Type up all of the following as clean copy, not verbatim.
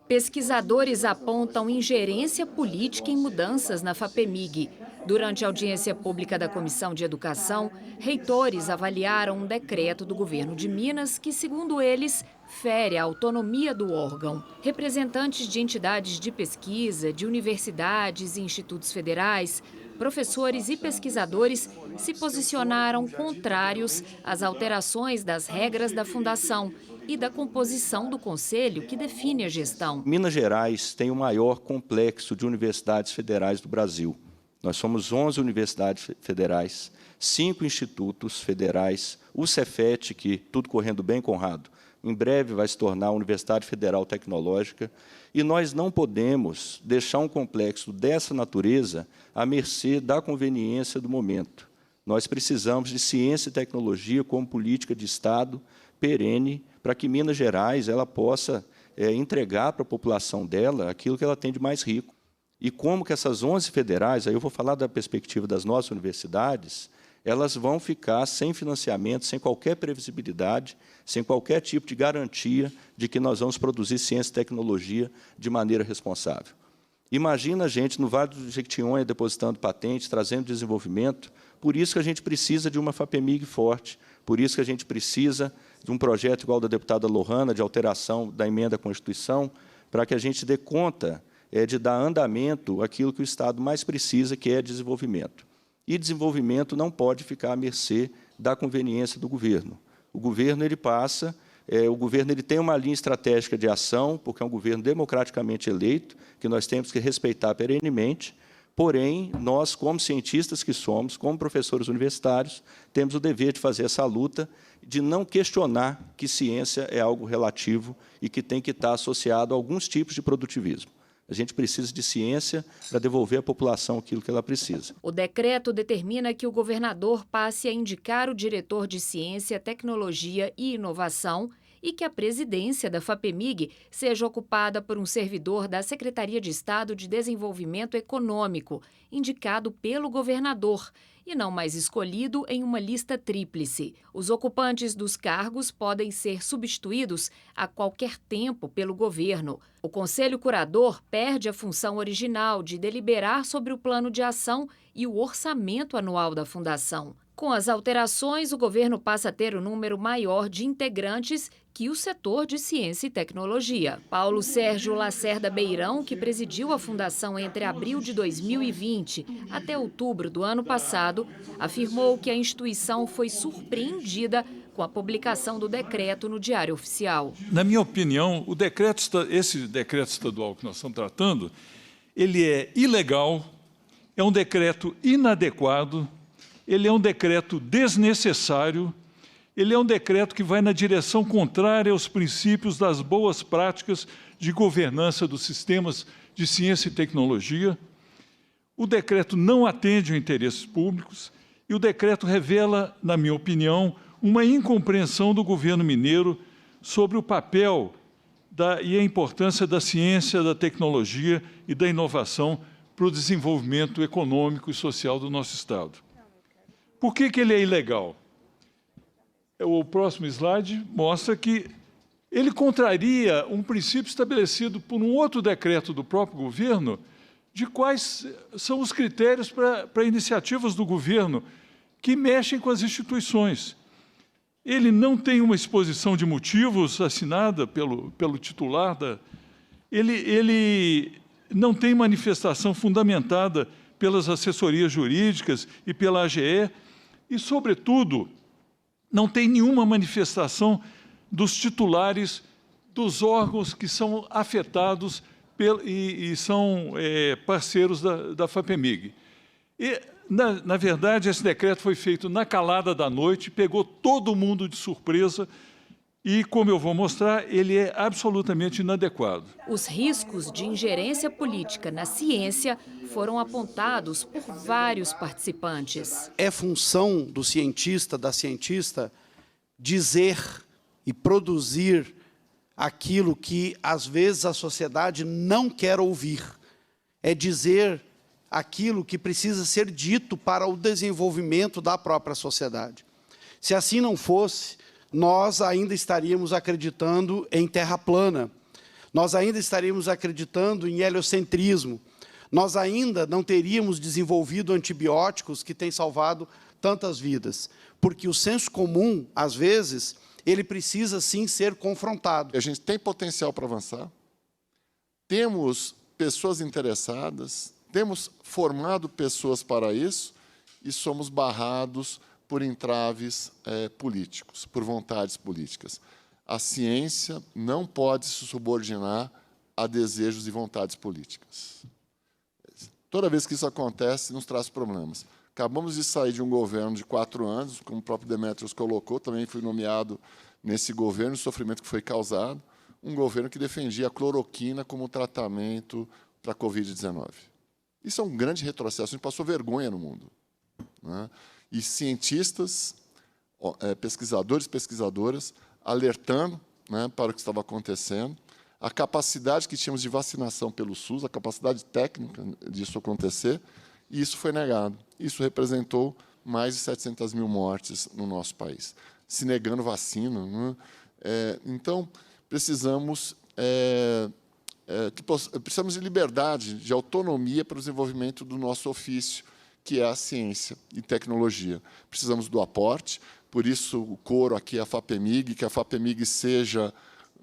Pesquisadores apontam ingerência política em mudanças na FAPEMIG. Durante a audiência pública da Comissão de Educação, reitores avaliaram um decreto do governo de Minas que, segundo eles, fere a autonomia do órgão. Representantes de entidades de pesquisa, de universidades e institutos federais, professores e pesquisadores se posicionaram contrários às alterações das regras da fundação e da composição do conselho que define a gestão. Minas Gerais tem o maior complexo de universidades federais do Brasil. Nós somos 11 universidades federais, 5 institutos federais, o Cefet, que tudo correndo bem, Conrado, em breve vai se tornar a Universidade Federal Tecnológica, e nós não podemos deixar um complexo dessa natureza à mercê da conveniência do momento. Nós precisamos de ciência e tecnologia como política de Estado perene, para que Minas Gerais ela possa entregar para a população dela aquilo que ela tem de mais rico. E como que essas 11 federais, aí eu vou falar da perspectiva das nossas universidades, elas vão ficar sem financiamento, sem qualquer previsibilidade, sem qualquer tipo de garantia de que nós vamos produzir ciência e tecnologia de maneira responsável. Imagina a gente no Vale do Jequitinhonha depositando patentes, trazendo desenvolvimento. Por isso que a gente precisa de uma FAPEMIG forte, por isso que a gente precisa de um projeto igual da deputada Lohana, de alteração da emenda à Constituição, para que a gente dê conta de dar andamento àquilo que o Estado mais precisa, que é desenvolvimento. E desenvolvimento não pode ficar à mercê da conveniência do governo. O governo ele passa, o governo ele tem uma linha estratégica de ação, porque é um governo democraticamente eleito, que nós temos que respeitar perenemente. Porém, nós, como cientistas que somos, como professores universitários, temos o dever de fazer essa luta, de não questionar que ciência é algo relativo e que tem que estar associado a alguns tipos de produtivismo. A gente precisa de ciência para devolver à população aquilo que ela precisa. O decreto determina que o governador passe a indicar o diretor de Ciência, Tecnologia e Inovação e que a presidência da FAPEMIG seja ocupada por um servidor da Secretaria de Estado de Desenvolvimento Econômico, indicado pelo governador, e não mais escolhido em uma lista tríplice. Os ocupantes dos cargos podem ser substituídos a qualquer tempo pelo governo. O Conselho Curador perde a função original de deliberar sobre o plano de ação e o orçamento anual da Fundação. Com as alterações, o governo passa a ter um número maior de integrantes que o setor de ciência e tecnologia. Paulo Sérgio Lacerda Beirão, que presidiu a Fundação entre abril de 2020 até outubro do ano passado, afirmou que a instituição foi surpreendida com a publicação do decreto no Diário Oficial. Na minha opinião, esse decreto estadual que nós estamos tratando, ele é ilegal, é um decreto inadequado, ele é um decreto desnecessário, ele é um decreto que vai na direção contrária aos princípios das boas práticas de governança dos sistemas de ciência e tecnologia. O decreto não atende aos interesses públicos e o decreto revela, na minha opinião, uma incompreensão do governo mineiro sobre o papel e a importância da ciência, da tecnologia e da inovação para o desenvolvimento econômico e social do nosso Estado. Por que ele é ilegal? O próximo slide mostra que ele contraria um princípio estabelecido por um outro decreto do próprio governo, de quais são os critérios para iniciativas do governo que mexem com as instituições. Ele não tem uma exposição de motivos assinada pelo titular, ele não tem manifestação fundamentada pelas assessorias jurídicas e pela AGE, e, sobretudo, não tem nenhuma manifestação dos titulares dos órgãos que são afetados e são parceiros da FAPEMIG. E, na verdade, esse decreto foi feito na calada da noite, pegou todo mundo de surpresa e, como eu vou mostrar, ele é absolutamente inadequado. Os riscos de ingerência política na ciência foram apontados por vários participantes. É função do cientista, da cientista, dizer e produzir aquilo que, às vezes, a sociedade não quer ouvir. É dizer aquilo que precisa ser dito para o desenvolvimento da própria sociedade. Se assim não fosse, nós ainda estaríamos acreditando em terra plana. nós ainda estaríamos acreditando em heliocentrismo, nós ainda não teríamos desenvolvido antibióticos que têm salvado tantas vidas, porque o senso comum, às vezes, ele precisa sim ser confrontado. A gente tem potencial para avançar, temos pessoas interessadas, temos formado pessoas para isso e somos barrados por entraves políticos, por vontades políticas. A ciência não pode se subordinar a desejos e vontades políticas. Toda vez que isso acontece, nos traz problemas. Acabamos de sair de um governo de 4 anos, como o próprio Demetrios colocou, também fui nomeado nesse governo, o sofrimento que foi causado, um governo que defendia a cloroquina como tratamento para a Covid-19. Isso é um grande retrocesso, a gente passou vergonha no mundo, né? E cientistas, pesquisadores e pesquisadoras, alertando, né, para o que estava acontecendo, a capacidade que tínhamos de vacinação pelo SUS, a capacidade técnica disso acontecer, e isso foi negado. Isso representou mais de 700 mil mortes no nosso país, se negando vacina, né? Então, precisamos de liberdade, de autonomia para o desenvolvimento do nosso ofício, que é a ciência e tecnologia. Precisamos do aporte, por isso o coro aqui é a FAPEMIG, que a FAPEMIG seja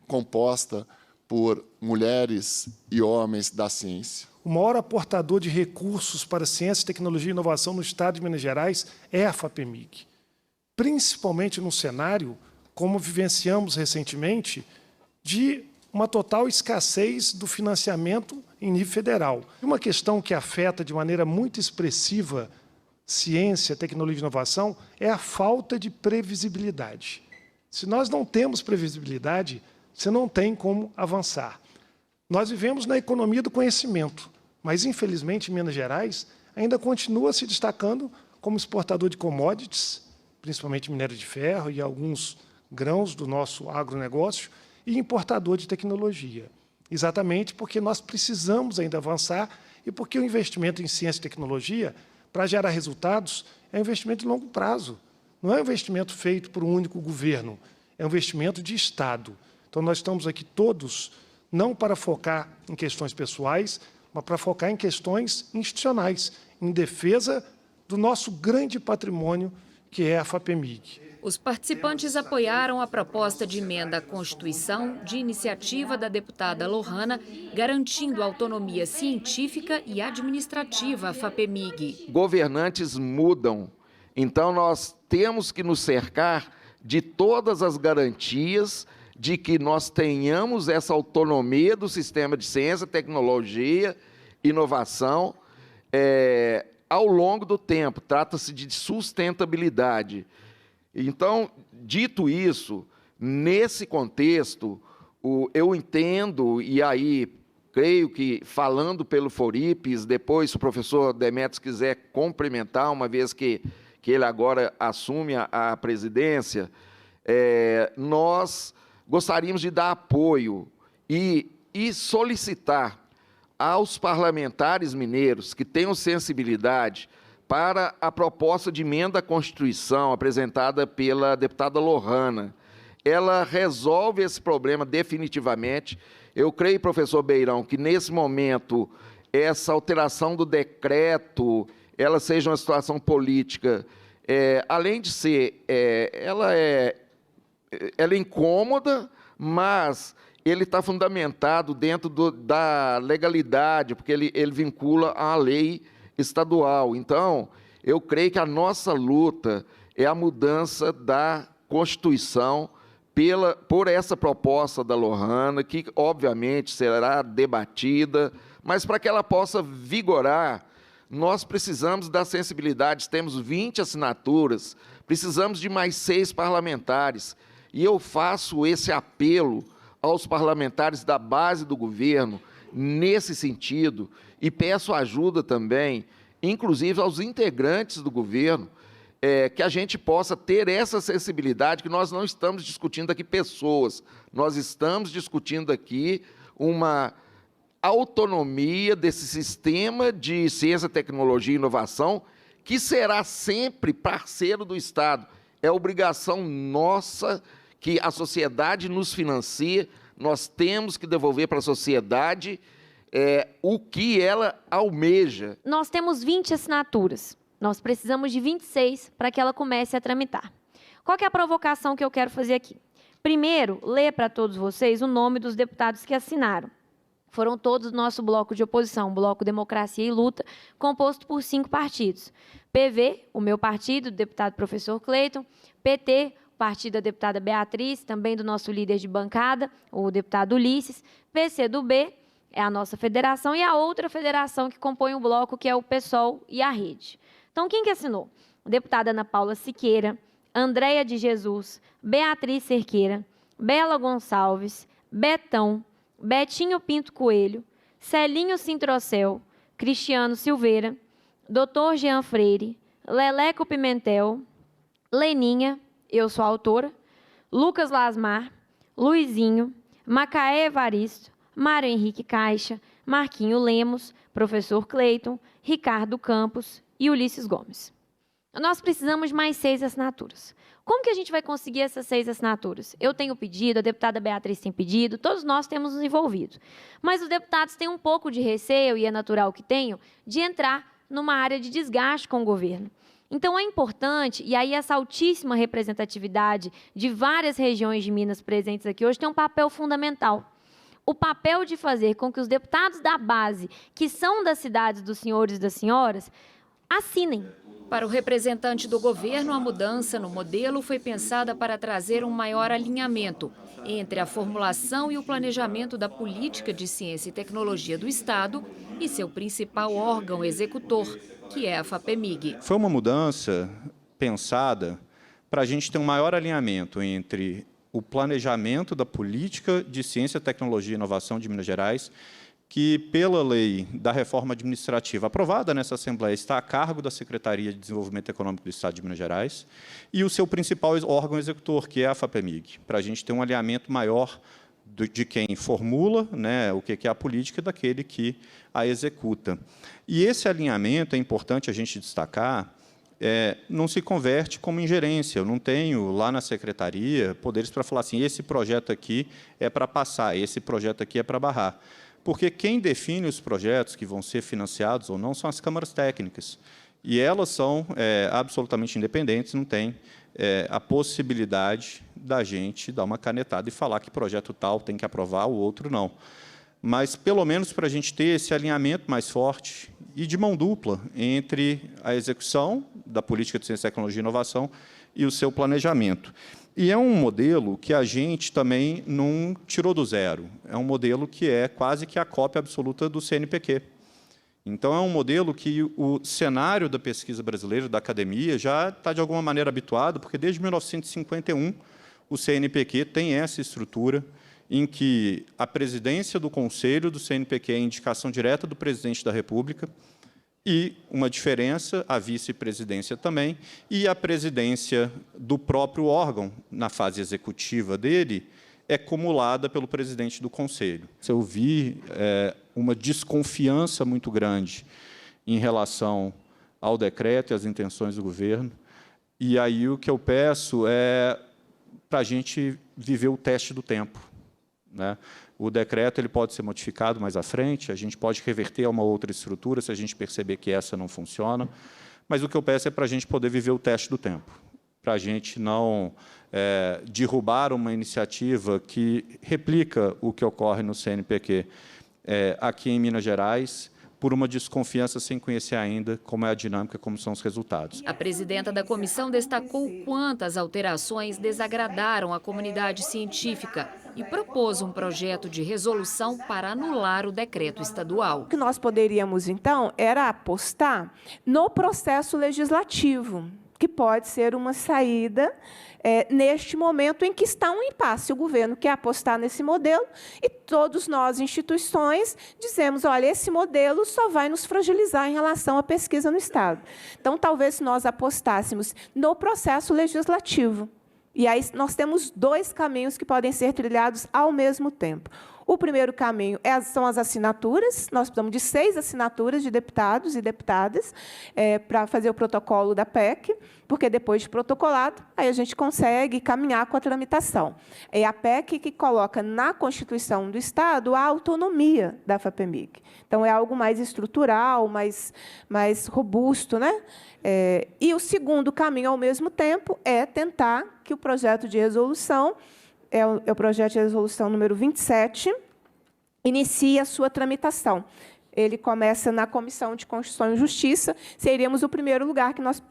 composta por mulheres e homens da ciência. O maior aportador de recursos para ciência, tecnologia e inovação no Estado de Minas Gerais é a FAPEMIG, principalmente num cenário, como vivenciamos recentemente, de uma total escassez do financiamento em nível federal. Uma questão que afeta de maneira muito expressiva ciência, tecnologia e inovação é a falta de previsibilidade. Se nós não temos previsibilidade, você não tem como avançar. Nós vivemos na economia do conhecimento, mas, infelizmente, Minas Gerais ainda continua se destacando como exportador de commodities, principalmente minério de ferro e alguns grãos do nosso agronegócio, e importador de tecnologia. Exatamente porque nós precisamos ainda avançar e porque o investimento em ciência e tecnologia, para gerar resultados, é um investimento de longo prazo. Não é um investimento feito por um único governo, é um investimento de Estado. Então, nós estamos aqui todos, não para focar em questões pessoais, mas para focar em questões institucionais, em defesa do nosso grande patrimônio, que é a FAPEMIG. Os participantes apoiaram a proposta de emenda à Constituição de iniciativa da deputada Lohana, garantindo autonomia científica e administrativa à FAPEMIG. Governantes mudam, então nós temos que nos cercar de todas as garantias de que nós tenhamos essa autonomia do sistema de ciência, tecnologia, inovação, ao longo do tempo. Trata-se de sustentabilidade. Então, dito isso, nesse contexto, eu entendo, e aí creio que, falando pelo Foripes, depois, se o professor Demetrios quiser complementar, uma vez que ele agora assume a presidência, nós gostaríamos de dar apoio e solicitar aos parlamentares mineiros que tenham sensibilidade para a proposta de emenda à Constituição apresentada pela deputada Lohana. Ela resolve esse problema definitivamente. Eu creio, professor Beirão, que nesse momento essa alteração do decreto, ela seja uma situação política, além de ser, ela é incômoda, mas ele está fundamentado dentro da legalidade, porque ele vincula à lei estadual. Então, eu creio que a nossa luta é a mudança da Constituição por essa proposta da Lohana, que, obviamente, será debatida, mas para que ela possa vigorar, nós precisamos da sensibilidade. Temos 20 assinaturas, precisamos de mais 6 parlamentares, e eu faço esse apelo aos parlamentares da base do governo, nesse sentido, e peço ajuda também, inclusive aos integrantes do governo, que a gente possa ter essa sensibilidade, que nós não estamos discutindo aqui pessoas, nós estamos discutindo aqui uma autonomia desse sistema de ciência, tecnologia e inovação, que será sempre parceiro do Estado. É obrigação nossa que a sociedade nos financie Nós temos que devolver para a sociedade o que ela almeja. Nós temos 20 assinaturas. Nós precisamos de 26 para que ela comece a tramitar. Qual que é a provocação que eu quero fazer aqui? Primeiro, ler para todos vocês o nome dos deputados que assinaram. Foram todos do nosso bloco de oposição, Bloco Democracia e Luta, composto por 5 partidos. PV, o meu partido, o deputado professor Cleiton, PT, o partido da deputada Beatriz, também do nosso líder de bancada, o deputado Ulisses, PCdoB, é a nossa federação, e a outra federação que compõe o bloco, que é o PSOL e a Rede. Então, quem que assinou? A deputada Ana Paula Siqueira, Andréia de Jesus, Beatriz Cerqueira, Bela Gonçalves, Betão, Betinho Pinto Coelho, Celinho Sintrocel, Cristiano Silveira, Dr. Jean Freire, Leleco Pimentel, Leninha, eu sou a autora, Lucas Lasmar, Luizinho, Macaé Evaristo, Mário Henrique Caixa, Marquinho Lemos, professor Cleiton, Ricardo Campos e Ulisses Gomes. Nós precisamos de mais 6 assinaturas. Como que a gente vai conseguir essas 6 assinaturas? Eu tenho pedido, a deputada Beatriz tem pedido, todos nós temos nos envolvido. Mas os deputados têm um pouco de receio, e é natural que tenham, de entrar numa área de desgaste com o governo. Então, é importante, e aí essa altíssima representatividade de várias regiões de Minas presentes aqui hoje tem um papel fundamental. O papel de fazer com que os deputados da base, que são das cidades dos senhores e das senhoras, assinem. Para o representante do governo, a mudança no modelo foi pensada para trazer um maior alinhamento entre a formulação e o planejamento da política de ciência e tecnologia do Estado e seu principal órgão executor, que é a FAPEMIG. Foi uma mudança pensada para a gente ter um maior alinhamento entre o planejamento da política de ciência, tecnologia e inovação de Minas Gerais, que, pela lei da reforma administrativa aprovada nessa Assembleia, está a cargo da Secretaria de Desenvolvimento Econômico do Estado de Minas Gerais, e o seu principal órgão executor, que é a FAPEMIG, para a gente ter um alinhamento maior de quem formula, né, o que é a política, daquele que a executa. E esse alinhamento, é importante a gente destacar, não se converte como ingerência. Eu não tenho lá na Secretaria poderes para falar assim, esse projeto aqui é para passar, esse projeto aqui é para barrar. Porque quem define os projetos que vão ser financiados ou não são as câmaras técnicas. E elas são absolutamente independentes, não tem a possibilidade da gente dar uma canetada e falar que projeto tal tem que aprovar, o outro não. Mas, pelo menos, para a gente ter esse alinhamento mais forte e de mão dupla entre a execução da política de ciência, tecnologia e inovação e o seu planejamento. E é um modelo que a gente também não tirou do zero. É um modelo que é quase que a cópia absoluta do CNPq. Então, é um modelo que o cenário da pesquisa brasileira, da academia, já está, de alguma maneira, habituado, porque, desde 1951, o CNPq tem essa estrutura em que a presidência do Conselho do CNPq é indicação direta do presidente da República, e uma diferença, a vice-presidência também, e a presidência do próprio órgão, na fase executiva dele, é cumulada pelo presidente do Conselho. Eu vi uma desconfiança muito grande em relação ao decreto e às intenções do governo, e aí o que eu peço é para a gente viver o teste do tempo, né? O decreto ele pode ser modificado mais à frente, a gente pode reverter a uma outra estrutura se a gente perceber que essa não funciona, mas o que eu peço é para a gente poder viver o teste do tempo, para a gente não derrubar uma iniciativa que replica o que ocorre no CNPq aqui em Minas Gerais, por uma desconfiança sem conhecer ainda como é a dinâmica, como são os resultados. A presidenta da comissão destacou quantas alterações desagradaram a comunidade científica e propôs um projeto de resolução para anular o decreto estadual. O que nós poderíamos, então, era apostar no processo legislativo, que pode ser uma saída neste momento em que está um impasse. O governo quer apostar nesse modelo e todos nós, instituições, dizemos, olha, esse modelo só vai nos fragilizar em relação à pesquisa no Estado. Então, talvez se nós apostássemos no processo legislativo. E aí nós temos 2 caminhos que podem ser trilhados ao mesmo tempo. O primeiro caminho são as assinaturas. Nós precisamos de 6 assinaturas de deputados e deputadas para fazer o protocolo da PEC, porque depois de protocolado, aí a gente consegue caminhar com a tramitação. É a PEC que coloca na Constituição do Estado a autonomia da FAPEMIG. Então, é algo mais estrutural, mais robusto, né? E o segundo caminho, ao mesmo tempo, é tentar que o projeto de resolução, é o projeto de resolução número 27, inicie a sua tramitação. Ele começa na Comissão de Constituição e Justiça, seríamos o primeiro lugar que nós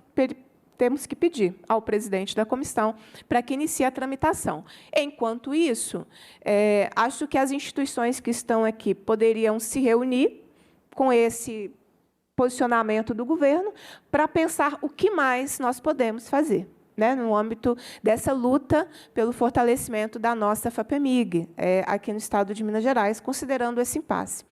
temos que pedir ao presidente da comissão para que inicie a tramitação. Enquanto isso, acho que as instituições que estão aqui poderiam se reunir com esse posicionamento do governo para pensar o que mais nós podemos fazer, né, no âmbito dessa luta pelo fortalecimento da nossa FAPEMIG, aqui no Estado de Minas Gerais, considerando esse impasse.